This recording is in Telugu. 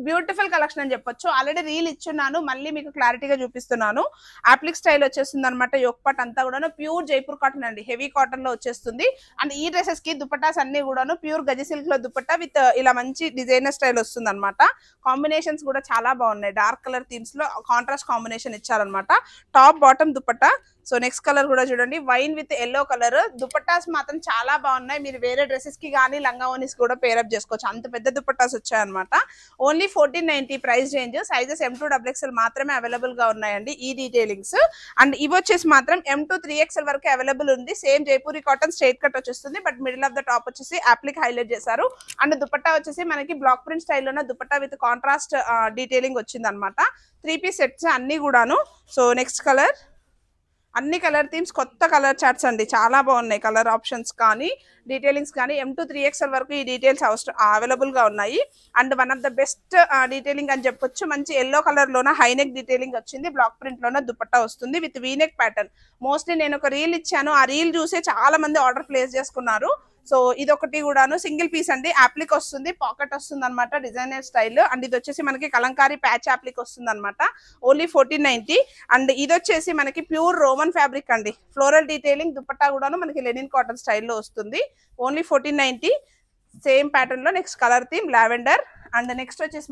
బ్యూటిఫుల్ కలెక్షన్ అని చెప్పొచ్చు. ఆల్రెడీ రీల్ ఇచ్చున్నాను, మళ్ళీ మీకు క్లారిటీగా చూపిస్తున్నాను. అప్లిక్ స్టైల్ వచ్చేస్తుంది అనమాట. యోక్ అంతా కూడా ప్యూర్ జైపూర్ కాటన్ అండి, హెవీ కాటన్ లో వచ్చేస్తుంది. అండ్ ఈ డ్రెస్సెస్ కి దుపట్టాస్ అన్ని కూడా ప్యూర్ గజ సిల్క్ లో దుపట్టా విత్ ఇలా మంచి డిజైనర్ స్టైల్ వస్తుంది అనమాట. కాంబినేషన్స్ కూడా చాలా బాగున్నాయి. డార్క్ కలర్ థీమ్స్ లో కాంట్రాస్ట్ కాంబినేషన్ ఇచ్చారనమాట. Top bottom dupatta. So next colour కూడా చూడండి, wine with yellow colour. Dupattas మాత్రం చాలా బాగున్నాయి. మీరు వేరే డ్రెస్సెస్ కి కానీ లంగా ఓనీస్ కూడా పేరప్ చేసుకోవచ్చు, అంత పెద్ద దుపట్టాస్ వచ్చాయన్నమాట. Only 1490 price range. Sizes M2 XXL మాత్రమే అవైలబుల్ గా ఉన్నాయండి ఈ డీటెయిలింగ్స్. అండ్ ఇవి వచ్చేసి మాత్రం M2 3XL వరకు అవైలబుల్ ఉంది. Same Jaipuri cotton straight cut వచ్చేస్తుంది, but middle of the top వచ్చేసి అప్లిక్ హైలైట్ చేశారు. అండ్ దుపట్టా వచ్చేసి మనకి బ్లాక్ ప్రింట్ స్టైల్లోనే దుపట్టా విత్ కాంట్రాస్ట్ డీటెయిలింగ్ వచ్చింది అనమాట. 3 పీస్ సెట్స్ అన్ని కూడాను. సో నెక్స్ట్ కలర్, అన్ని కలర్ థీమ్స్, కొత్త కలర్ చార్ట్స్ అండి, చాలా బాగున్నాయి. కలర్ ఆప్షన్స్ కానీ డీటెయిలింగ్స్ కానీ M2 3XL వరకు ఈ డీటెయిల్స్ అవైలబుల్ గా ఉన్నాయి. And one of the best detailing అని చెప్పొచ్చు. మంచి ఎల్లో కలర్ లోన హైనెక్ డీటెయిలింగ్ వచ్చింది, బ్లాక్ ప్రింట్ లోన దుపట్టా వస్తుంది విత్ వీనెక్ ప్యాటర్న్. మోస్ట్లీ నేను ఒక రీల్ ఇచ్చాను, ఆ రీల్ చూసే చాలా మంది ఆర్డర్ ప్లేస్ చేసుకున్నారు. సో ఇదొకటి కూడాను సింగిల్ పీస్ అండి, అప్లిక్ వస్తుంది, పాకెట్ వస్తుంది అనమాట, డిజైనర్ స్టైల్. అండ్ ఇది వచ్చేసి మనకి కలంకారీ ప్యాచ్ అప్లిక్ వస్తుంది అనమాట. ఓన్లీ 1490. అండ్ ఇది వచ్చేసి మనకి ప్యూర్ రోమన్ ఫ్యాబ్రిక్ అండి, ఫ్లోరల్ డీటెయిలింగ్ దుపట్టా కూడాను మనకి లెనిన్ కాటన్ స్టైల్లో వస్తుంది. ఓన్లీ 1490. సేమ్ ప్యాటర్న్ లో next colour theme lavender. And next వచ్చేసి